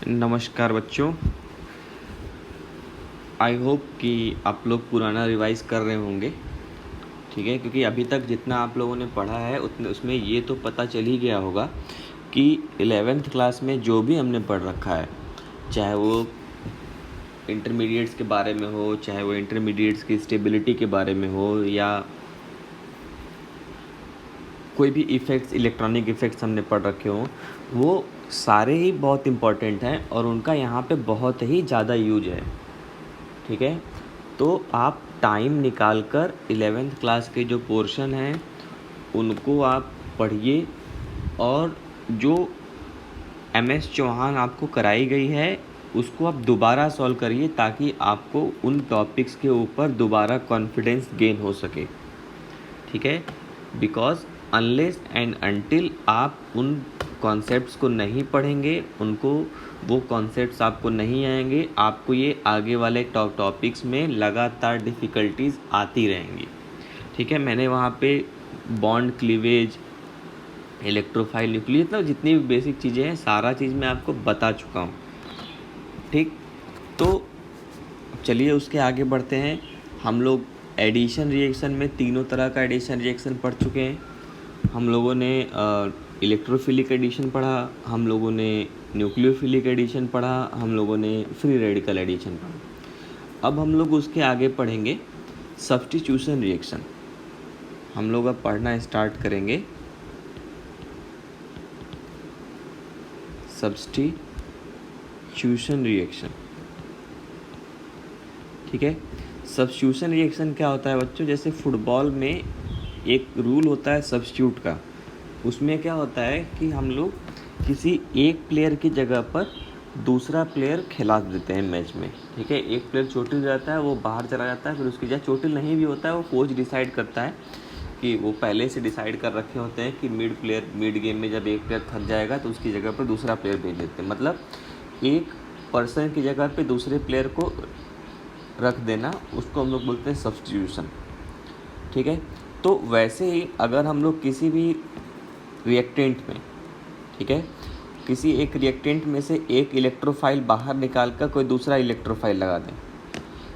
नमस्कार बच्चों। I hope कि आप लोग पुराना रिवाइज कर रहे होंगे, ठीक है, क्योंकि अभी तक जितना आप लोगों ने पढ़ा है उतने उसमें ये तो पता चल ही गया होगा कि 11th क्लास में जो भी हमने पढ़ रखा है, चाहे वो इंटरमीडिएट्स के बारे में हो, चाहे वो इंटरमीडिएट्स की स्टेबिलिटी के बारे में हो, या कोई भी इफ़ेक्ट्स, इलेक्ट्रॉनिक इफ़ेक्ट्स हमने पढ़ रखे हों, वो सारे ही बहुत इम्पॉर्टेंट हैं और उनका यहाँ पे बहुत ही ज़्यादा यूज है, ठीक है। तो आप टाइम निकाल कर 11th क्लास के जो पोर्शन हैं उनको आप पढ़िए, और जो MS चौहान आपको कराई गई है उसको आप दोबारा सॉल्व करिए, ताकि आपको उन टॉपिक्स के ऊपर दोबारा कॉन्फिडेंस गेन हो सके, ठीक है। बिकॉज अनलेस एंड अनटिल आप उन कॉन्सेप्ट्स को नहीं पढ़ेंगे, वो कॉन्सेप्ट्स आपको नहीं आएंगे, आपको ये आगे वाले टॉपिक्स में लगातार डिफ़िकल्टीज आती रहेंगी, ठीक है। मैंने वहाँ पे बॉन्ड क्लीवेज, इलेक्ट्रोफाइल, न्यूक्लियर, मतलब जितनी भी बेसिक चीज़ें हैं सारा चीज़ मैं आपको बता चुका हूँ, ठीक। तो चलिए उसके आगे बढ़ते हैं। हम लोग एडिशन रिएक्शन में तीनों तरह का एडिशन रिएक्शन पढ़ चुके हैं। हम लोगों ने इलेक्ट्रोफिलिक एडिशन पढ़ा, हम लोगों ने न्यूक्लियोफिलिक एडिशन पढ़ा, हम लोगों ने फ्री रेडिकल एडिशन पढ़ा। अब हम लोग उसके आगे पढ़ेंगे सब्स्टिट्यूशन रिएक्शन। हम लोग अब पढ़ना स्टार्ट करेंगे सब्स्टिट्यूशन रिएक्शन, ठीक है। सब्स्टिट्यूशन रिएक्शन क्या होता है बच्चों? जैसे फुटबॉल में एक रूल होता है सब्स्टिट्यूट का, उसमें क्या होता है कि हम लोग किसी एक प्लेयर की जगह पर दूसरा प्लेयर खिला देते हैं मैच में, ठीक है। एक प्लेयर चोटिल जाता है, वो बाहर चला जाता है, फिर उसकी जगह चोटिल नहीं भी होता है, वो कोच डिसाइड करता है कि वो पहले से डिसाइड कर रखे होते हैं कि मिड गेम में जब एक प्लेयर थक जाएगा तो उसकी जगह पर दूसरा प्लेयर भेज देते हैं। मतलब एक पर्सन की जगह पे दूसरे प्लेयर को रख देना, उसको हम लोग बोलते हैं सब्स्टिट्यूशन, ठीक है। तो वैसे ही अगर हम लोग किसी भी रिएक्टेंट में, ठीक है, किसी एक रिएक्टेंट में से एक इलेक्ट्रोफाइल बाहर निकाल कर कोई दूसरा इलेक्ट्रोफाइल लगा दें,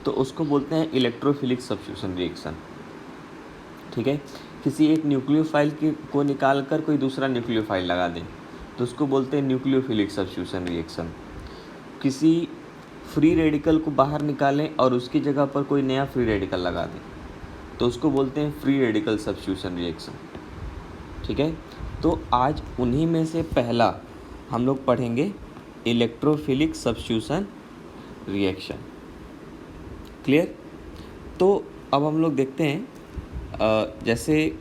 तो उसको बोलते हैं इलेक्ट्रोफिलिक सब्स्टिट्यूशन रिएक्शन, ठीक है। किसी एक न्यूक्लियोफाइल को निकाल कर कोई दूसरा न्यूक्लियोफाइल लगा दें तो उसको बोलते हैं न्यूक्लियोफिलिक सब्स्टिट्यूशन रिएक्शन। किसी फ्री रेडिकल को बाहर निकालें और उसकी जगह पर कोई नया फ्री रेडिकल लगा दें तो उसको बोलते हैं फ्री रेडिकल सब्स्टिट्यूशन रिएक्शन, ठीक है। तो आज उन्हीं में से पहला हम लोग पढ़ेंगे इलेक्ट्रोफिलिक सब्स्टिट्यूशन रिएक्शन, क्लियर। तो अब हम लोग देखते हैं जैसे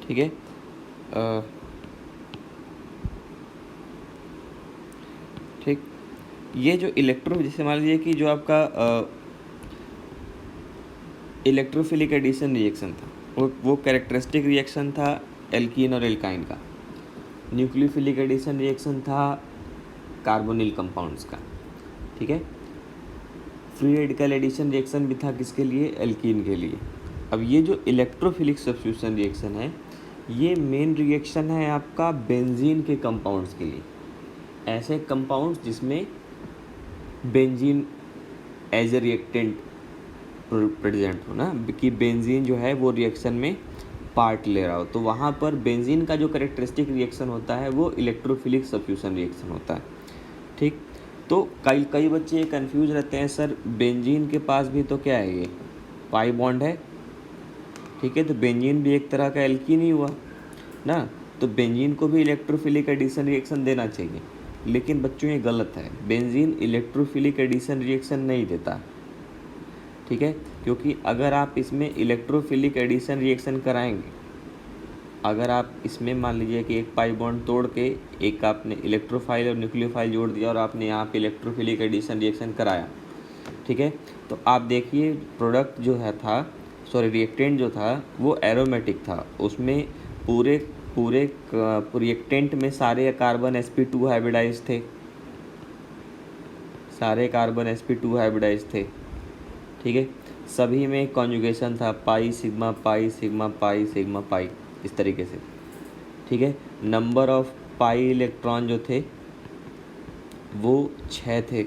ठीक है, ठीक, ये जो जैसे मान लीजिए कि जो आपका इलेक्ट्रोफिलिक एडिशन रिएक्शन था वो कैरेक्टरिस्टिक रिएक्शन था एल्कीन और एल्काइन का। न्यूक्लियोफिलिक एडिशन रिएक्शन था कार्बोनिल कंपाउंड्स का, ठीक है। फ्री रेडिकल एडिशन रिएक्शन भी था किसके लिए? एल्कीन के लिए। अब ये जो इलेक्ट्रोफिलिक सब्स्टिट्यूशन रिएक्शन है, ये मेन रिएक्शन है आपका बेंजीन के कंपाउंड्स के लिए। ऐसे कंपाउंड्स जिसमें benzene as a reactant present हो ना, कि बेंजीन जो है वो रिएक्शन में पार्ट ले रहा हो, तो वहाँ पर बेंजीन का जो कैरेक्टरिस्टिक रिएक्शन होता है वो इलेक्ट्रोफिलिक सब्स्टिट्यूशन रिएक्शन होता है, ठीक। तो कई बच्चे ये कन्फ्यूज रहते हैं, सर बेंजीन के पास भी तो क्या है, ये पाई बॉन्ड है, ठीक है, तो बेंजीन भी एक तरह का एल्कीन ही हुआ ना, तो बेंजीन को भी इलेक्ट्रोफिलिक एडिशन रिएक्शन देना चाहिए। लेकिन बच्चों ये गलत है, बेंजीन इलेक्ट्रोफिलिक एडिशन रिएक्शन नहीं देता, ठीक है। क्योंकि अगर आप इसमें इलेक्ट्रोफिलिक एडिशन रिएक्शन कराएंगे, अगर आप इसमें मान लीजिए कि एक पाई बॉन्ड तोड़ के एक आपने इलेक्ट्रोफाइल और न्यूक्लियोफाइल जोड़ दिया और आपने यहाँ पे इलेक्ट्रोफिलिक एडिशन रिएक्शन कराया, ठीक है, तो आप देखिए प्रोडक्ट जो है था, सॉरी रिएक्टेंट जो था वो एरोमेटिक था, उसमें पूरे रिएक्टेंट में सारे कार्बन sp2 हाइब्रिडाइज थे, सारे कार्बन sp2 हाइब्रिडाइज थे, ठीक है। सभी में कॉन्जुगेशन था pi sigma pi sigma pi sigma pi, इस तरीके से, ठीक है। नंबर ऑफ पाई इलेक्ट्रॉन जो थे वो 6 थे,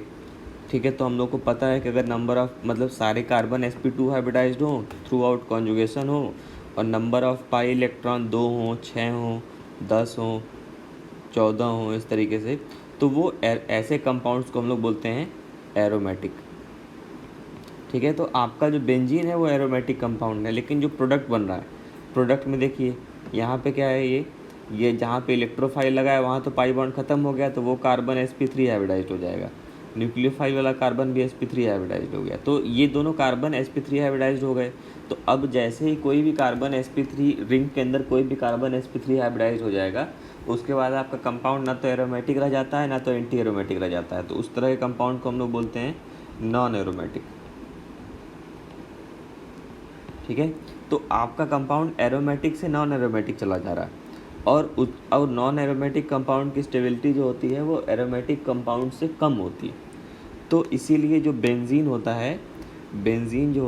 ठीक है। तो हम लोग को पता है कि अगर नंबर ऑफ मतलब सारे कार्बन sp2 हाइब्रिडाइज्ड हो, थ्रू आउट कॉन्जुगेशन हो, और नंबर ऑफ पाई इलेक्ट्रॉन 2 हों, 6 हों, 10 हों, 14 हों, इस तरीके से, तो वो ऐसे कंपाउंड्स को हम लोग बोलते हैं एरोमेटिक, ठीक है। तो आपका जो बेंजीन है वो एरोमेटिक कंपाउंड है, लेकिन जो प्रोडक्ट बन रहा है, प्रोडक्ट में देखिए यहाँ पे क्या है, ये जहाँ पे इलेक्ट्रोफाइल लगा है वहाँ तो पाई बॉन्ड ख़त्म हो गया, तो वो कार्बन sp3 हाइब्रिडाइज्ड हो जाएगा। न्यूक्लियोफाइल वाला कार्बन भी sp3 हाइब्रिडाइज्ड हो गया, तो ये दोनों कार्बन sp3 हाइब्रिडाइज्ड हो गए। तो अब जैसे ही कोई भी कार्बन sp3 रिंग के अंदर कोई भी कार्बन sp3 हाइब्रिडाइज्ड हो जाएगा, उसके बाद आपका कंपाउंड ना तो एरोमेटिक रह जाता है ना तो एंटी एरोमेटिक रह जाता है। तो उस तरह के कंपाउंड को हम लोग बोलते हैं नॉन एरोमेटिक, ठीक है। तो आपका कंपाउंड एरोमेटिक से नॉन एरोमेटिक चला जा रहा है, और नॉन एरोमेटिक कंपाउंड की स्टेबिलिटी जो होती है वो एरोमेटिक कंपाउंड से कम होती है। तो इसीलिए जो बेंजीन होता है, बेंजीन जो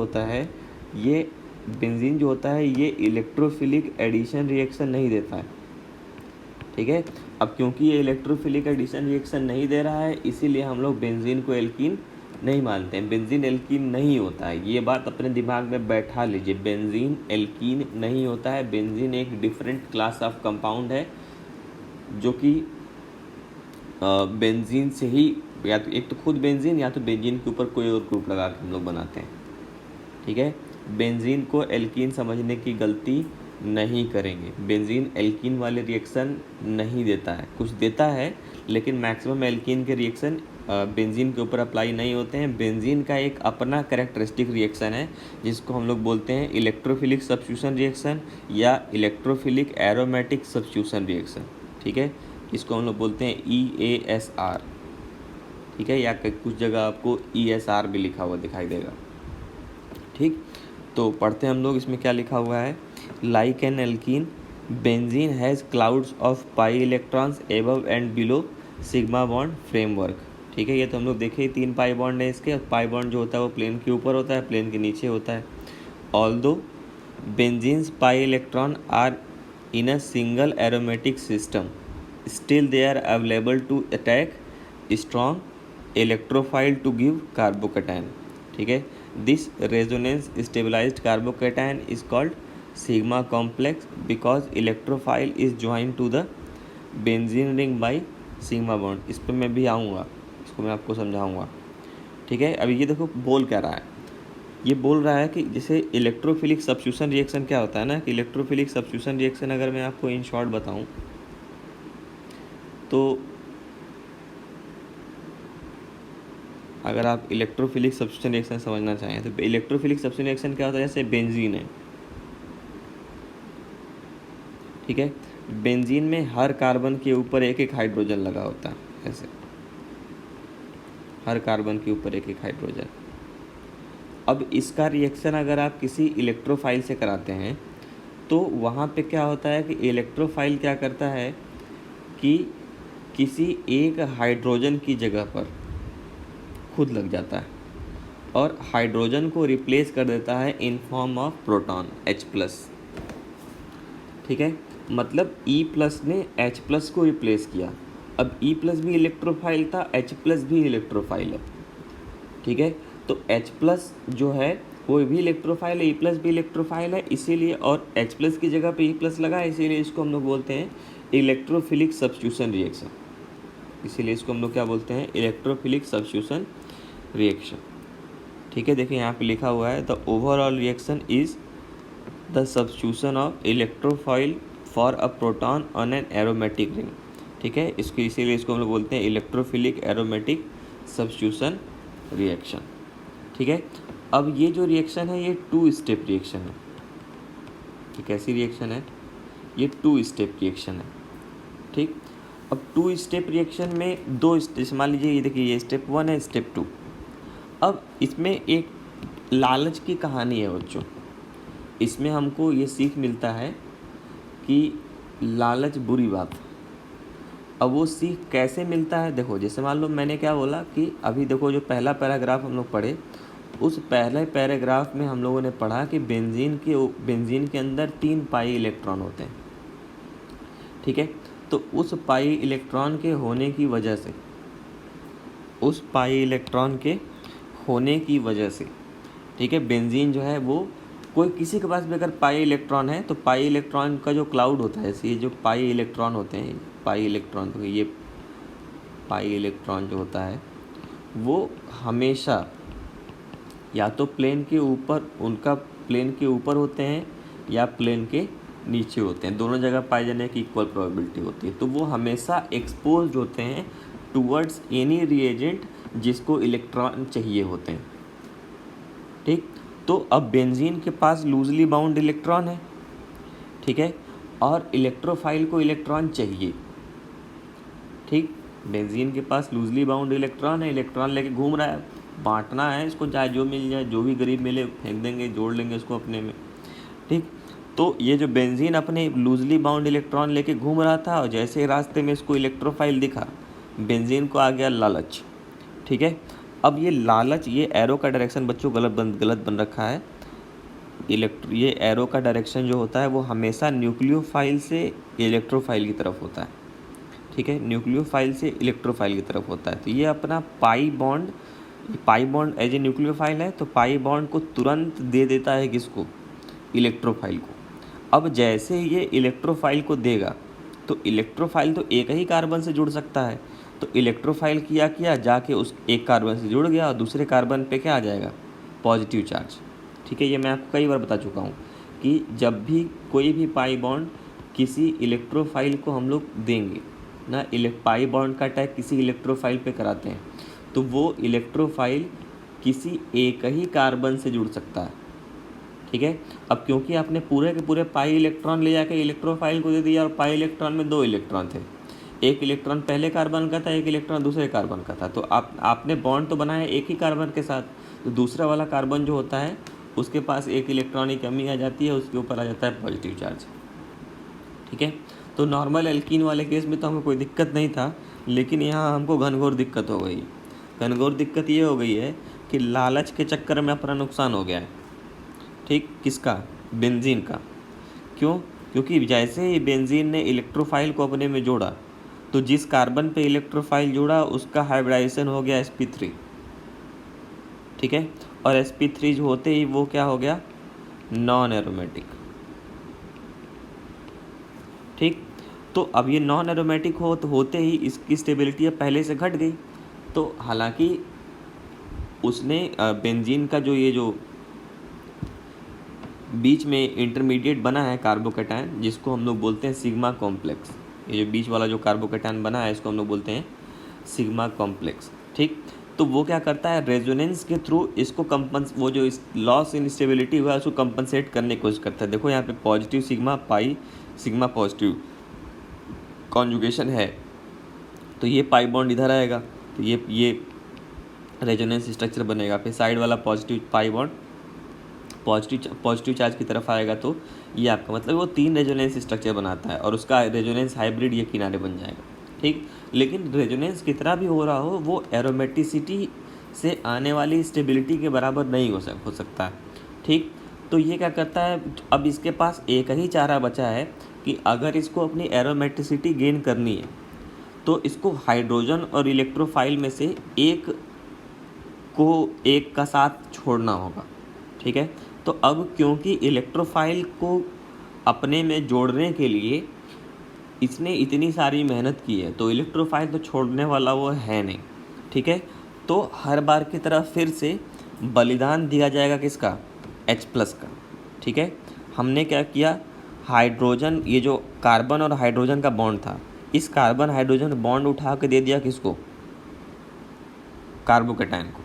होता है ये इलेक्ट्रोफिलिक एडिशन रिएक्शन नहीं देता है, ठीक है। अब क्योंकि ये इलेक्ट्रोफिलिक एडिशन रिएक्शन नहीं दे रहा है, इसीलिए हम लोग बेंजीन को एल्कीन नहीं मानते हैं। बेंजीन एल्कीन नहीं होता है, ये बात अपने दिमाग में बैठा लीजिए, बेंजीन एल्कीन नहीं होता है। बेंजीन एक डिफरेंट क्लास ऑफ कंपाउंड है, जो कि बेंजीन से ही, या तो एक तो खुद बेंजीन या तो बेंजीन के ऊपर कोई और ग्रुप लगा के हम लोग बनाते हैं, ठीक है। बेंजीन को एल्कीन समझने की गलती नहीं करेंगे। बेंजीन एल्कीन वाले रिएक्शन नहीं देता है, कुछ देता है, लेकिन मैक्सिमम एल्कीन के रिएक्शन बेंजीन के ऊपर अप्लाई नहीं होते हैं। बेंजीन का एक अपना कैरेक्टरिस्टिक रिएक्शन है, जिसको हम लोग बोलते हैं इलेक्ट्रोफिलिक सब्स्टिट्यूशन रिएक्शन या इलेक्ट्रोफिलिक एरोमेटिक सब्स्टिट्यूशन रिएक्शन, ठीक है। इसको हम लोग बोलते हैं EASR, ठीक है, या कुछ जगह आपको ESR भी लिखा हुआ दिखाई देगा, ठीक। तो पढ़ते हैं हम लोग, इसमें क्या लिखा हुआ है। Like an alkene, benzene has clouds of pi electrons above and below sigma bond framework, ठीक है। ये तो हम लोग देखे ही 3 पाई बॉन्ड है इसके। पाई बॉन्ड जो होता है वो प्लेन के ऊपर होता है, प्लेन के नीचे होता है। Although benzene's pi electron are in a single aromatic system, still they are available to attack strong electrophile to give carbocation, ठीक है। This resonance stabilised carbocation is called sigma complex because electrophile is join to the benzene ring by sigma bond. इस पर मैं भी आऊँगा, इसको मैं आपको समझाऊँगा, ठीक है। अभी ये देखो बोल क्या रहा है, ये बोल रहा है कि जैसे इलेक्ट्रोफिलिक सब्स्टिट्यूशन रिएक्शन क्या होता है ना, कि इलेक्ट्रोफिलिक सब्स्टिट्यूशन रिएक्शन अगर मैं आपको इन शॉर्ट बताऊँ तो अगर आप इलेक्ट्रोफिलिक सब्स्टिट्यूशन रिएक्शन समझना चाहें तो इलेक्ट्रोफिलिक सब्स्टिट्यूशन रिएक्शन क्या होता है, जैसे बेंजीन है, ठीक है। बेंजीन में हर कार्बन के ऊपर एक एक हाइड्रोजन लगा होता है, ऐसे हर कार्बन के ऊपर एक एक हाइड्रोजन। अब इसका रिएक्शन अगर आप किसी इलेक्ट्रोफाइल से कराते हैं तो वहाँ पे क्या होता है कि इलेक्ट्रोफाइल क्या करता है कि किसी एक हाइड्रोजन की जगह पर खुद लग जाता है और हाइड्रोजन को रिप्लेस कर देता है in form of proton H+, ठीक है। मतलब E+ ने H+ को रिप्लेस किया। अब E+ भी इलेक्ट्रोफाइल था, H+ भी इलेक्ट्रोफाइल है, ठीक है। तो H+ जो है वो भी इलेक्ट्रोफाइल है, E+ भी इलेक्ट्रोफाइल है, इसीलिए, और H+ की जगह पे E+ लगा है, इसीलिए इसको हम लोग बोलते हैं इलेक्ट्रोफिलिक सब्स्टिट्यूशन रिएक्शन। इसीलिए इसको हम लोग क्या बोलते हैं, इलेक्ट्रोफिलिक सब्स्टिट्यूशन रिएक्शन, ठीक है। देखिए यहाँ पे लिखा हुआ है the overall reaction is the substitution of electrophile for a proton on an aromatic ring, ठीक है। इसको इसीलिए इसको हम लोग बोलते हैं इलेक्ट्रोफिलिक एरोमेटिक सब्स्टिट्यूशन रिएक्शन, ठीक है। अब ये जो रिएक्शन है ये 2 स्टेप रिएक्शन है। ये कैसी रिएक्शन है, ये 2 स्टेप रिएक्शन है, ठीक। अब 2 स्टेप रिएक्शन में 2 स्टेप, मान लीजिए ये देखिए, ये स्टेप 1 है, स्टेप 2। अब इसमें एक लालच की कहानी है बच्चों। इसमें हमको ये सीख मिलता है कि लालच बुरी बात है। अब वो सीख कैसे मिलता है, देखो जैसे मान लो मैंने क्या बोला कि अभी देखो जो पहला पैराग्राफ हम लोग पढ़े उस पहले पैराग्राफ में हम लोगों ने पढ़ा कि बेंजीन के अंदर 3 पाई इलेक्ट्रॉन होते हैं, ठीक है। तो उस पाई इलेक्ट्रॉन के होने की वजह से, ठीक है, बेंजीन जो है वो कोई किसी के पास भी अगर पाई इलेक्ट्रॉन है तो पाई इलेक्ट्रॉन का जो क्लाउड होता है, ये जो पाई इलेक्ट्रॉन होते हैं, पाई इलेक्ट्रॉन जो होता है वो हमेशा या तो प्लेन के ऊपर होते हैं या प्लेन के नीचे होते हैं, दोनों जगह पाए जाने की इक्वल प्रोबेबिलिटी होती है। तो वो हमेशा एक्सपोज्ड होते हैं टूवर्ड्स एनी रिएजेंट जिसको इलेक्ट्रॉन चाहिए होते हैं, ठीक। तो अब बेंजीन के पास लूजली बाउंड इलेक्ट्रॉन है, ठीक है, और इलेक्ट्रोफाइल को इलेक्ट्रॉन चाहिए, ठीक। बेंजीन के पास लूजली बाउंड इलेक्ट्रॉन है, इलेक्ट्रॉन लेके घूम रहा है, बांटना है इसको, चाहे जो मिल जाए, जो भी गरीब मिले फेंक देंगे, जोड़ लेंगे इसको अपने में, ठीक। तो ये जो बेंजीन अपने लूजली बाउंड इलेक्ट्रॉन लेके घूम रहा था और जैसे रास्ते में इसको इलेक्ट्रोफाइल दिखा, बेंजीन को आ गया लालच, ठीक है। अब ये लालच, ये एरो का डायरेक्शन बच्चों गलत बन रखा है। ये एरो का डायरेक्शन जो होता है वो हमेशा न्यूक्लियोफाइल से इलेक्ट्रोफाइल की तरफ होता है, ठीक है, न्यूक्लियोफाइल से इलेक्ट्रोफाइल की तरफ होता है। तो ये अपना pi bond as a nucleophile है, तो पाई बॉन्ड को तुरंत दे देता है किसको, इलेक्ट्रोफाइल को। अब जैसे ये इलेक्ट्रोफाइल को देगा तो इलेक्ट्रोफाइल तो एक ही कार्बन से जुड़ सकता है, तो इलेक्ट्रोफाइल किया जाके उस एक कार्बन से जुड़ गया और दूसरे कार्बन पे क्या आ जाएगा, पॉजिटिव चार्ज, ठीक है। ये मैं आपको कई बार बता चुका हूँ कि जब भी कोई भी पाई बॉन्ड किसी इलेक्ट्रोफाइल को हम लोग देंगे ना, पाई बॉन्ड का अटैक किसी इलेक्ट्रोफाइल पे कराते हैं तो वो इलेक्ट्रोफाइल किसी एक ही कार्बन से जुड़ सकता है, ठीक है। अब क्योंकि आपने पूरे के पूरे पाई इलेक्ट्रॉन ले जाकर इलेक्ट्रोफाइल को दे दिया और पाई इलेक्ट्रॉन में 2 इलेक्ट्रॉन थे, एक इलेक्ट्रॉन पहले कार्बन का था, एक इलेक्ट्रॉन दूसरे कार्बन का था, तो आपने बॉन्ड तो बनाया एक ही कार्बन के साथ, तो दूसरा वाला कार्बन जो होता है उसके पास एक इलेक्ट्रॉन की कमी आ जाती है, उसके ऊपर आ जाता है पॉजिटिव चार्ज, ठीक है। तो नॉर्मल एल्कीन वाले केस में तो हमको कोई दिक्कत नहीं था, लेकिन यहाँ हमको घनघोर दिक्कत हो गई। घनघोर दिक्कत ये हो गई है कि लालच के चक्कर में अपना नुकसान हो गया है, ठीक। किसका, बेंजीन का। क्यों, क्योंकि जैसे ही बेंजीन ने इलेक्ट्रोफाइल को अपने में जोड़ा तो जिस कार्बन पे इलेक्ट्रोफाइल जुड़ा उसका हाइब्रिडाइजेशन हो गया sp3, ठीक है, और sp3 जो होते ही वो क्या हो गया, नॉन एरोमेटिक, ठीक। तो अब ये नॉन एरोमेटिक होते ही इसकी स्टेबिलिटी अब पहले से घट गई। तो हालांकि उसने बेंजीन का जो बीच में इंटरमीडिएट बना है कार्बोकेटायन, जिसको हम लोग बोलते हैं सिग्मा कॉम्प्लेक्स, ये जो बीच वाला जो कार्बोकेटायन बना है इसको हम लोग बोलते हैं सिग्मा कॉम्प्लेक्स, ठीक। तो वो क्या करता है, रेजोनेंस के थ्रू इसको वो जो लॉस इन स्टेबिलिटी हुआ है उसको कंपनसेट करने की कोशिश करता है। देखो यहाँ पे positive sigma pi sigma positive conjugation है, तो ये पाई बॉन्ड इधर आएगा, तो ये रेजोनेंस स्ट्रक्चर बनेगा। फिर साइड वाला positive pi bond positive charge की तरफ आएगा, तो ये आपका मतलब वो 3 रेजोनेंस स्ट्रक्चर बनाता है और उसका रेजोनेंस हाइब्रिड ये किनारे बन जाएगा, ठीक। लेकिन रेजोनेंस कितना भी हो रहा हो वो एरोमेटिसिटी से आने वाली स्टेबिलिटी के बराबर नहीं हो सकता है, ठीक। तो ये क्या करता है, अब इसके पास एक ही चारा बचा है कि अगर इसको अपनी एरोमेटिसिटी गेन करनी है तो इसको हाइड्रोजन और इलेक्ट्रोफाइल में से एक का साथ छोड़ना होगा, ठीक है। तो अब क्योंकि इलेक्ट्रोफाइल को अपने में जोड़ने के लिए इसने इतनी सारी मेहनत की है तो इलेक्ट्रोफाइल तो छोड़ने वाला वो है नहीं, ठीक है। तो हर बार की तरह फिर से बलिदान दिया जाएगा किसका, H+ का, ठीक है। हमने क्या किया, हाइड्रोजन, ये जो कार्बन और हाइड्रोजन का बॉन्ड था, इस कार्बन हाइड्रोजन बॉन्ड उठा के दे दिया किसको, कार्बोकेटायन को,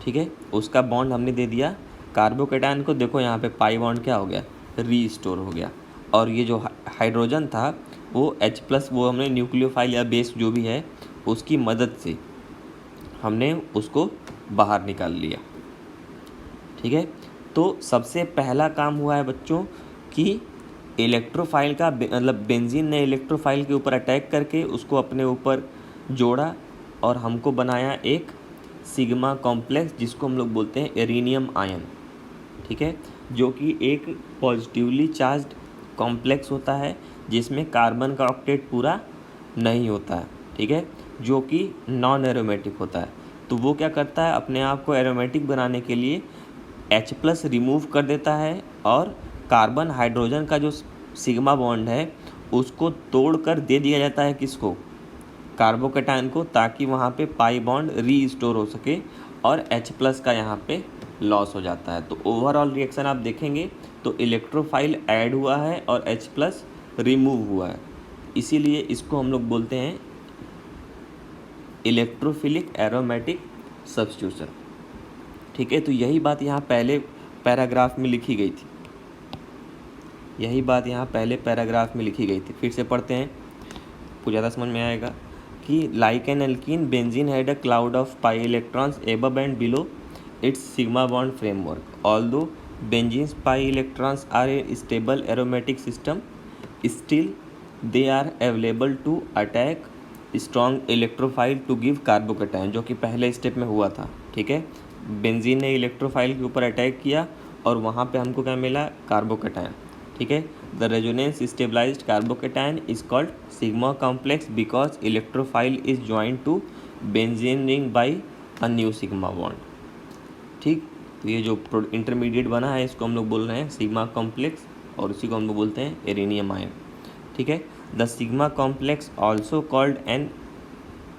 ठीक है। उसका बॉन्ड हमने दे दिया कार्बोकेटायन को। देखो यहाँ पे पाई बॉन्ड क्या हो गया, रीस्टोर हो गया, और ये जो हाइड्रोजन था वो H+ वो हमने न्यूक्लियोफाइल या बेस जो भी है उसकी मदद से हमने उसको बाहर निकाल लिया, ठीक है। तो सबसे पहला काम हुआ है बच्चों कि इलेक्ट्रोफाइल का मतलब बेंजीन ने इलेक्ट्रोफाइल के ऊपर अटैक करके उसको अपने ऊपर जोड़ा और हमको बनाया एक सिग्मा कॉम्प्लेक्स, जिसको हम लोग बोलते हैं एरिनियम आयन, ठीक है, जो कि एक पॉजिटिवली चार्ज्ड कॉम्प्लेक्स होता है जिसमें कार्बन का ऑक्टेट पूरा नहीं होता है, ठीक है, जो कि नॉन एरोमेटिक होता है। तो वो क्या करता है, अपने आप को एरोमेटिक बनाने के लिए H+ रिमूव कर देता है और कार्बन हाइड्रोजन का जो सिग्मा बॉन्ड है उसको तोड़कर दे दिया जाता है किसको, कार्बोकेटायन को, ताकि वहाँ पे पाई बॉन्ड रीस्टोर हो सके और H+ का यहाँ पे लॉस हो जाता है। तो ओवरऑल रिएक्शन आप देखेंगे तो इलेक्ट्रोफाइल ऐड हुआ है और H+ रिमूव हुआ है, इसीलिए इसको हम लोग बोलते हैं इलेक्ट्रोफिलिक एरोमेटिक सब्स्टिट्यूशन, ठीक है। तो यही बात यहाँ पहले पैराग्राफ में लिखी गई थी, यही बात यहाँ पहले पैराग्राफ में लिखी गई थी। फिर से पढ़ते हैं, कुछ ज़्यादा समझ में आएगा कि like an alkene benzene had a cloud of pi electrons above and below its sigma bond framework, although benzene's pi electrons are a stable aromatic system, still they are available to attack strong electrophile to give carbocation, जो कि पहले step में हुआ था, ठीक है। Benzene ने electrophile के ऊपर अटैक किया और वहाँ पे हमको क्या मिला, कार्बोकेटायन, ठीक है। The resonance stabilised carbocation is called sigma complex because electrophile is joint to benzene ring by a new sigma bond, ठीक। तो ये जो इंटरमीडिएट बना है इसको हम लोग बोल रहे हैं सिग्मा कॉम्प्लेक्स और उसी को हम लोग बोलते हैं एरेनियम आयन, ठीक है। The sigma complex also called an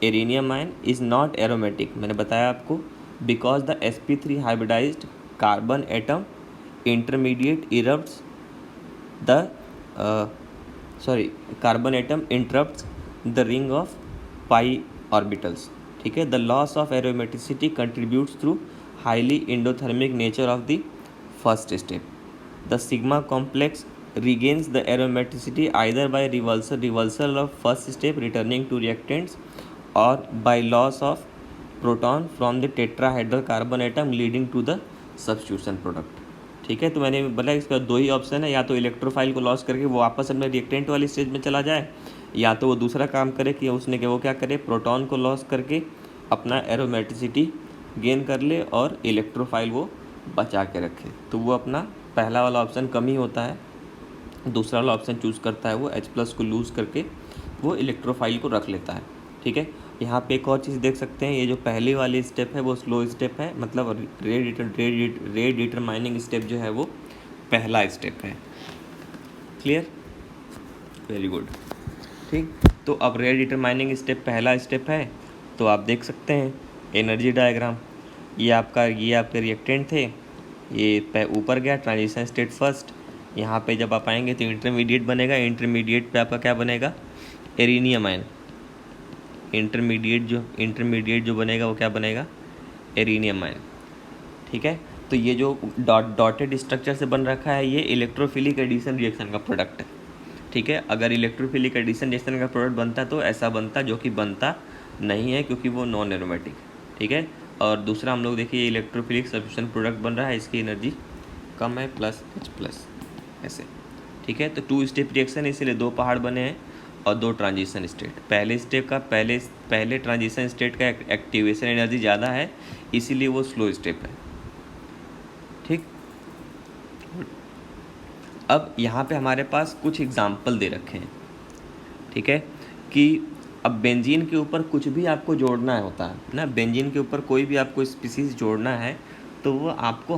arenium ion is not aromatic, मैंने बताया आपको, because the sp3 hybridised carbon atom intermediate erupts the carbon atom interrupts the ring of pi orbitals, ठीक है। The loss of aromaticity contributes through highly endothermic nature of the first step. The sigma complex regains the aromaticity either by reversal of first step returning to reactants or by loss of proton from the tetrahedral carbon atom leading to the substitution product, ठीक है। तो मैंने बोला इसका दो ही option है, या तो इलेक्ट्रोफाइल को लॉस करके वो वापस अपने रिएक्टेंट वाली स्टेज में चला जाए, या तो वो दूसरा काम करे कि उसने कि वो क्या करे, प्रोटॉन को लॉस करके अपना एरोमेटिसिटी गेन कर ले और इलेक्ट्रोफाइल वो बचा के रखे। तो वो अपना पहला वाला ऑप्शन कम ही होता है, दूसरा वाला ऑप्शन चूज़ करता है, वो H+ को लूज़ करके वो इलेक्ट्रोफाइल को रख लेता है, ठीक है। यहाँ पे एक और चीज़ देख सकते हैं, ये जो पहली वाली स्टेप है वो स्लो स्टेप है, मतलब रेट डिटरमाइनिंग स्टेप जो है वो पहला स्टेप है, क्लियर, वेरी गुड, ठीक। तो अब रेट डिटरमाइनिंग स्टेप पहला स्टेप है, तो आप देख सकते हैं एनर्जी डायग्राम, ये आपके रिएक्टेंट थे, ये ऊपर गया ट्रांजिशन स्टेट फर्स्ट, यहाँ पे जब आप आएंगे तो इंटरमीडिएट बनेगा, इंटरमीडिएट पे आपका क्या बनेगा, एरेनियम आयन, इंटरमीडिएट जो बनेगा वो क्या बनेगा, एरेनियम आयन, ठीक है। तो ये जो डॉटेड स्ट्रक्चर से बन रखा है ये इलेक्ट्रोफिलिक एडिशन रिएक्शन का प्रोडक्ट है, ठीक है। अगर इलेक्ट्रोफिलिक एडिशन रिएक्शन का प्रोडक्ट बनता तो ऐसा बनता, जो कि बनता नहीं है क्योंकि वो नॉन एरोमेटिक, ठीक है। और दूसरा हम लोग देखिए इलेक्ट्रोफिलिक सब्स्टिट्यूशन प्रोडक्ट बन रहा है, इसकी एनर्जी कम है, +H+, ऐसे, ठीक है। तो 2 स्टेप रिएक्शन, इसीलिए 2 पहाड़ बने हैं और 2 ट्रांजिशन स्टेट। पहले स्टेप का पहले ट्रांजिशन स्टेट का एक्टिवेशन एनर्जी ज़्यादा है, इसीलिए वो स्लो स्टेप है, ठीक। अब यहाँ पे हमारे पास कुछ एग्जाम्पल दे रखे हैं, ठीक है, कि अब बेंजीन के ऊपर कुछ भी आपको जोड़ना होता है ना, बेंजीन के ऊपर कोई भी आपको स्पीसीज जोड़ना है तो वो आपको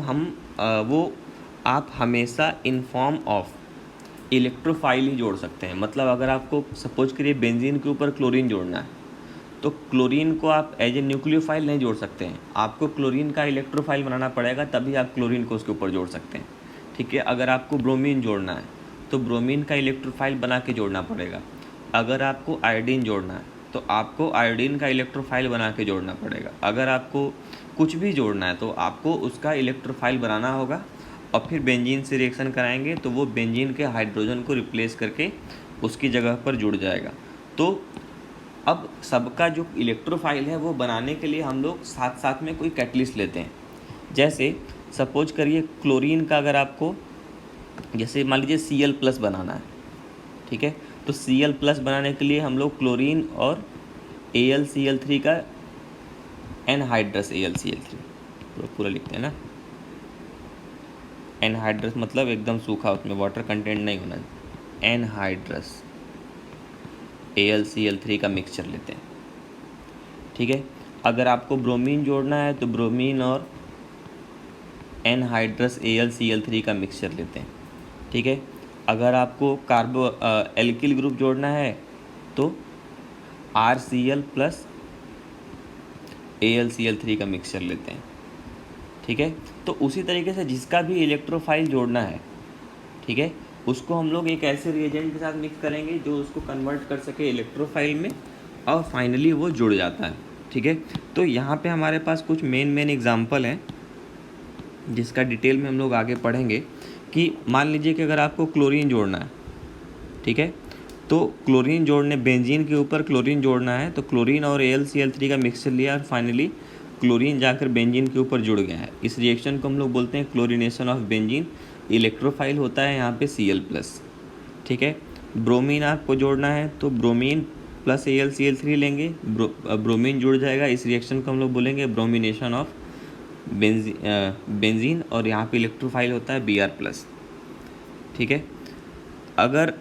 आप हमेशा इन फॉर्म ऑफ इलेक्ट्रोफाइल ही जोड़ सकते हैं। मतलब अगर आपको सपोज करिए बेंजीन के ऊपर क्लोरीन जोड़ना है तो क्लोरीन को आप एज ए न्यूक्लियोफाइल नहीं जोड़ सकते हैं, आपको क्लोरीन का इलेक्ट्रोफाइल बनाना पड़ेगा, तभी आप क्लोरीन को उसके ऊपर जोड़ सकते हैं, ठीक है। अगर आपको ब्रोमीन जोड़ना है तो ब्रोमीन का इलेक्ट्रोफाइल बना के जोड़ना पड़ेगा। अगर आपको आयोडीन जोड़ना है तो आपको आयोडीन का इलेक्ट्रोफाइल बना के जोड़ना पड़ेगा। अगर आपको कुछ भी जोड़ना है तो आपको उसका इलेक्ट्रोफाइल बनाना होगा और फिर बेंजीन से रिएक्शन कराएंगे तो वो बेंजीन के हाइड्रोजन को रिप्लेस करके उसकी जगह पर जुड़ जाएगा। तो अब सबका जो इलेक्ट्रोफाइल है वो बनाने के लिए हम लोग साथ साथ में कोई कैटलिस्ट लेते हैं। जैसे सपोज करिए क्लोरीन का अगर आपको जैसे मान लीजिए Cl+ बनाना है, ठीक है, तो Cl+ बनाने के लिए हम लोग क्लोरीन और AlCl3 का एनहाइड्रस AlCl3, पूरा लिखते हैं ना। एनहाइड्रस मतलब एकदम सूखा, उसमें वाटर कंटेंट नहीं होना। एनहाइड्रस AlCl3 का मिक्सचर लेते हैं, ठीक है। अगर आपको ब्रोमीन जोड़ना है तो ब्रोमीन और एनहाइड्रस AlCl3 का मिक्सचर लेते हैं, ठीक है। अगर आपको एल्किल ग्रुप जोड़ना है तो RCl प्लस AlCl3 का मिक्सचर लेते हैं, ठीक है। तो उसी तरीके से जिसका भी इलेक्ट्रोफाइल जोड़ना है, ठीक है, उसको हम लोग एक ऐसे रिएजेंट के साथ मिक्स करेंगे जो उसको कन्वर्ट कर सके इलेक्ट्रोफाइल में, और फाइनली वो जुड़ जाता है, ठीक है। तो यहाँ पे हमारे पास कुछ मेन एग्जांपल हैं जिसका डिटेल में हम लोग आगे पढ़ेंगे। कि मान लीजिए कि अगर आपको क्लोरीन जोड़ना है, ठीक है, तो क्लोरीन जोड़ने, बेंजीन के ऊपर क्लोरीन जोड़ना है, तो क्लोरीन और AlCl3 का मिक्सचर लिया और फाइनली क्लोरीन जाकर बेंजीन के ऊपर जुड़ गया है। इस रिएक्शन को हम लोग बोलते हैं क्लोरीनेशन ऑफ बेंजीन। इलेक्ट्रोफाइल होता है यहाँ पे Cl+, ठीक है। ब्रोमीन आपको जोड़ना है तो ब्रोमीन प्लस AlCl3 लेंगे, ब्रोमीन जुड़ जाएगा। इस रिएक्शन को हम लोग बोलेंगे ब्रोमिनेशन ऑफ बेंजीन, और यहाँ पे इलेक्ट्रोफाइल होता है Br+, ठीक है। अगर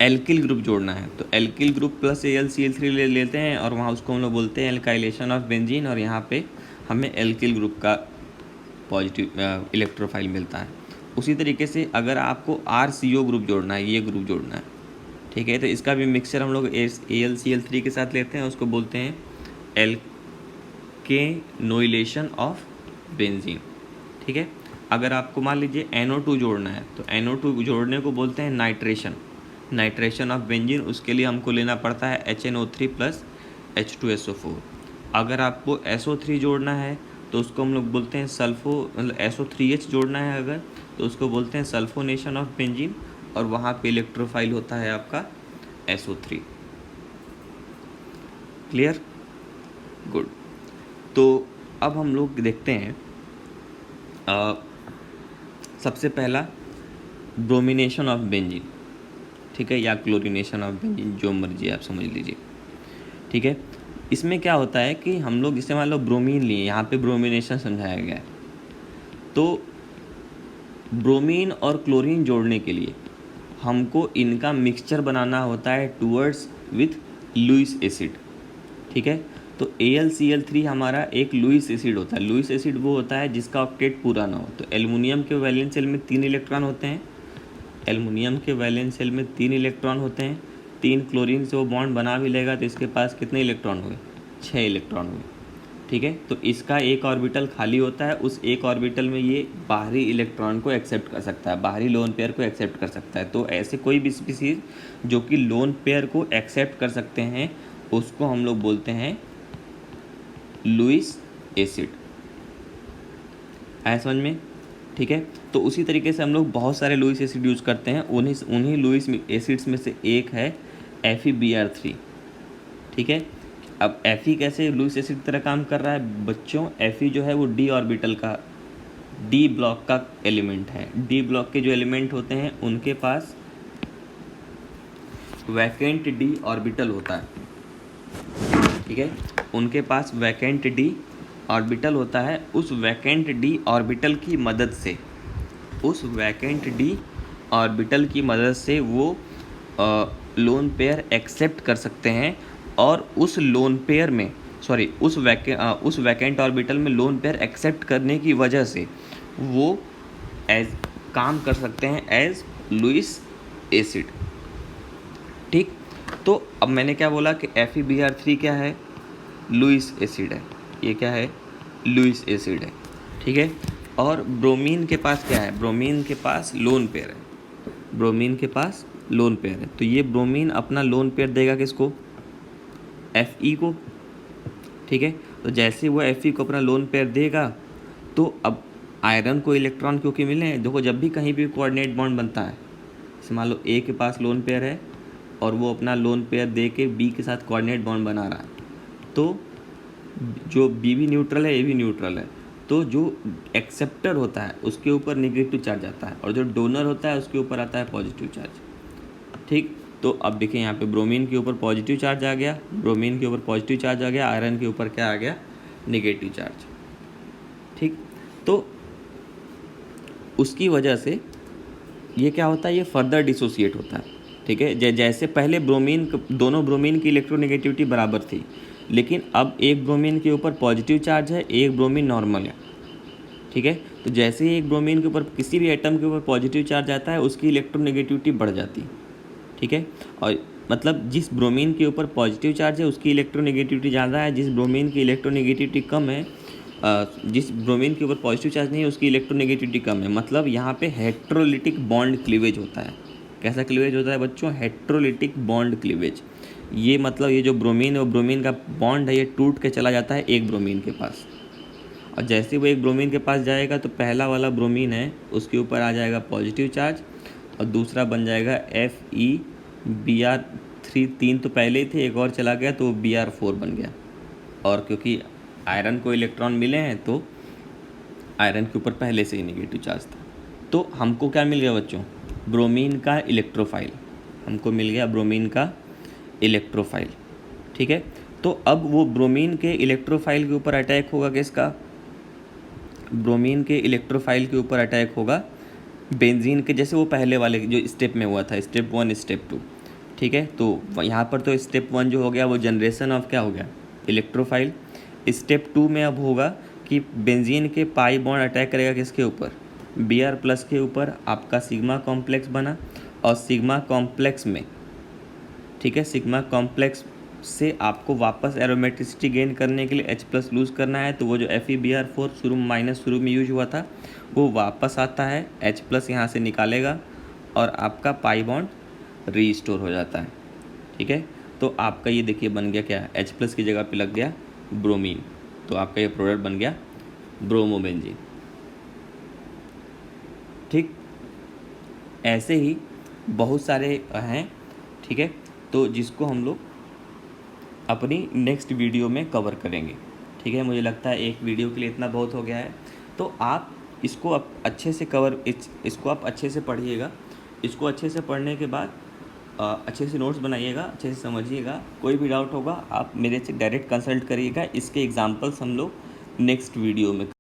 एल्किल ग्रुप जोड़ना है तो एल्किल ग्रुप प्लस AlCl3 ले लेते हैं, और वहाँ उसको हम लोग बोलते हैं एल्काइलेशन ऑफ बेंजीन, और यहाँ पे हमें एल्किल ग्रुप का पॉजिटिव इलेक्ट्रोफाइल मिलता है। उसी तरीके से अगर आपको RCO ग्रुप जोड़ना है, ये ग्रुप जोड़ना है, ठीक है, तो इसका भी मिक्सचर हम लोग AlCl3 के साथ लेते हैं, उसको बोलते हैं एल्केनोइलेशन ऑफ बेंजीन, ठीक है। अगर आपको मान लीजिए NO2 जोड़ना है तो NO2 जोड़ने को बोलते हैं नाइट्रेशन ऑफ बेंजीन। उसके लिए हमको लेना पड़ता है HNO3 प्लस H2SO4। अगर आपको SO3 जोड़ना है तो उसको हम लोग बोलते हैं मतलब SO3H जोड़ना है अगर, तो उसको बोलते हैं सल्फोनेशन ऑफ बेंजीन, और वहाँ पे इलेक्ट्रोफाइल होता है आपका SO3। Clear, good. तो अब हम लोग देखते हैं सबसे पहला ब्रोमिनेशन ऑफ बेंजीन, ठीक है, या क्लोरीनेशन ऑफ बेंजीन, जो मर्जी आप समझ लीजिए, ठीक है। इसमें क्या होता है कि हम लोग जैसे मान लो ब्रोमीन लिए, यहाँ पे ब्रोमिनेशन समझाया गया है, तो ब्रोमीन और क्लोरीन जोड़ने के लिए हमको इनका मिक्सचर बनाना होता है टूवर्ड्स विथ लुईस एसिड, ठीक है। तो AlCl3 हमारा एक लुईस एसिड होता है। लुईस एसिड वो होता है जिसका ऑक्टेट पूरा ना हो। तो एल्युमिनियम के वैलेंस शेल में 3 इलेक्ट्रॉन होते हैं, एल्युमिनियम के वैलेंस शेल में 3 इलेक्ट्रॉन होते हैं। 3 क्लोरीन से वो बॉन्ड बना भी लेगा तो इसके पास कितने इलेक्ट्रॉन हुए? 6 इलेक्ट्रॉन हुए, ठीक है। तो इसका एक ऑर्बिटल खाली होता है, उस एक ऑर्बिटल में ये बाहरी इलेक्ट्रॉन को एक्सेप्ट कर सकता है, बाहरी लोन पेयर को एक्सेप्ट कर सकता है। तो ऐसे कोई भी स्पीसीज जो कि लोन पेयर को एक्सेप्ट कर सकते हैं उसको हम लोग बोलते हैं लुईस एसिड। आया समझ में? ठीक है। तो उसी तरीके से हम लोग बहुत सारे लुईस एसिड यूज़ करते हैं। उन्हीं लुईस एसिड्स में से एक है FeBr3, ठीक है। अब Fe कैसे लुईस एसिड की तरह काम कर रहा है बच्चों? Fe जो है वो d ऑर्बिटल का, d ब्लॉक का एलिमेंट है। d ब्लॉक के जो एलिमेंट होते हैं उनके पास वैकेंट d ऑर्बिटल होता है, ठीक है। उनके पास वैकेंट d ऑर्बिटल होता है। उस वैकेंट d ऑर्बिटल की मदद से, उस वैकेंट d ऑर्बिटल की मदद से वो लोन पेयर एक्सेप्ट कर सकते हैं, और उस लोन पेयर में उस वैकेंट ऑर्बिटल में लोन पेयर एक्सेप्ट करने की वजह से वो काम कर सकते हैं एज लुईस एसिड, ठीक। तो अब मैंने क्या बोला कि FeBr3 क्या है? लुईस एसिड है। ये क्या है? लुईस एसिड है, ठीक है। और ब्रोमीन के पास क्या है? ब्रोमीन के पास लोन पेयर है, ब्रोमीन के पास लोन पेयर है। तो ये ब्रोमीन अपना लोन पेयर देगा किसको? Fe को, ठीक है। तो जैसे वो Fe को अपना लोन पेयर देगा तो अब आयरन को इलेक्ट्रॉन क्योंकि मिले हैं, देखो जब भी कहीं भी कोऑर्डिनेट बॉन्ड बनता है, जैसे मान लो A के पास लोन पेयर है और वो अपना लोन पेयर दे के B के साथ कोऑर्डिनेट बॉन्ड बना रहा है, तो जो B भी न्यूट्रल है, A भी न्यूट्रल है, तो जो एक्सेप्टर होता है उसके ऊपर नेगेटिव चार्ज आता है और जो डोनर होता है उसके ऊपर आता है पॉजिटिव चार्ज, ठीक। तो अब देखिए यहाँ पे ब्रोमीन के ऊपर पॉजिटिव चार्ज आ गया, ब्रोमीन के ऊपर पॉजिटिव चार्ज आ गया, आयरन के ऊपर क्या आ गया, नेगेटिव चार्ज। ठीक, तो उसकी वजह से ये क्या होता है, ये फर्दर डिसोसिएट होता है। ठीक है, जैसे पहले दोनों ब्रोमीन की इलेक्ट्रोनेगेटिविटी बराबर थी, लेकिन अब एक ब्रोमीन के ऊपर पॉजिटिव चार्ज है, एक ब्रोमीन नॉर्मल है। ठीक है, तो जैसे ही एक ब्रोमीन के ऊपर किसी भी एटम के ऊपर पॉजिटिव चार्ज आता है, उसकी इलेक्ट्रोनेगेटिविटी बढ़ जाती है। ठीक है, और मतलब जिस ब्रोमीन के ऊपर पॉजिटिव चार्ज है उसकी इलेक्ट्रोनेगेटिविटी ज़्यादा है, जिस ब्रोमीन की इलेक्ट्रोनेगेटिविटी कम है, जिस ब्रोमीन के ऊपर पॉजिटिव चार्ज नहीं है उसकी इलेक्ट्रोनेगेटिविटी कम है। मतलब यहाँ पे हेट्रोलिटिक बॉन्ड क्लीवेज होता है। कैसा क्लीवेज होता है बच्चों, हेट्रोलिटिक बॉन्ड क्लीवेज। ये मतलब ये जो ब्रोमीन है वो ब्रोमीन का बॉन्ड है, ये टूट के चला जाता है एक ब्रोमीन के पास, और जैसे वो एक ब्रोमीन के पास जाएगा तो पहला वाला ब्रोमीन है उसके ऊपर आ जाएगा पॉजिटिव चार्ज, और दूसरा बन जाएगा FeBr3। 3 तो पहले ही थे, एक और चला गया तो Br4 बन गया। और क्योंकि आयरन को इलेक्ट्रॉन मिले हैं तो आयरन के ऊपर पहले से ही नेगेटिव चार्ज था। तो हमको क्या मिल गया बच्चों, ब्रोमीन का इलेक्ट्रोफाइल, हमको मिल गया ब्रोमीन का इलेक्ट्रोफाइल। ठीक है, तो अब वो ब्रोमीन के इलेक्ट्रोफाइल के ऊपर अटैक होगा किसका, ब्रोमीन के इलेक्ट्रोफाइल के ऊपर अटैक होगा बेंजीन के, जैसे वो पहले वाले जो स्टेप में हुआ था, स्टेप 1 स्टेप 2। ठीक है, तो यहाँ पर तो स्टेप 1 जो हो गया वो जनरेशन ऑफ क्या हो गया, इलेक्ट्रोफाइल। स्टेप 2 में अब होगा कि बेंजीन के पाई बॉन्ड अटैक करेगा किसके ऊपर, Br+ के ऊपर, आपका सिग्मा कॉम्प्लेक्स बना, और सिग्मा कॉम्प्लेक्स में, ठीक है, सिग्मा कॉम्प्लेक्स से आपको वापस एरोमेटिसिटी गेन करने के लिए H+ लूज़ करना है। तो वो जो FeBr4 शुरू में यूज हुआ था वो वापस आता है, H+ यहाँ से निकालेगा और आपका पाई बॉन्ड रीस्टोर हो जाता है। ठीक है, तो आपका ये देखिए बन गया क्या, H+ की जगह पे लग गया ब्रोमीन, तो आपका ये प्रोडक्ट बन गया ब्रोमोबेंजीन। ठीक, ऐसे ही बहुत सारे हैं। ठीक है, तो जिसको हम लोग अपनी नेक्स्ट वीडियो में कवर करेंगे। ठीक है, मुझे लगता है एक वीडियो के लिए इतना बहुत हो गया है, तो आप इसको अच्छे से इसको आप अच्छे से पढ़िएगा। इसको अच्छे से पढ़ने के बाद अच्छे से नोट्स बनाइएगा, अच्छे से समझिएगा। कोई भी डाउट होगा आप मेरे से डायरेक्ट कंसल्ट करिएगा। इसके एग्जांपल्स हम लोग नेक्स्ट वीडियो में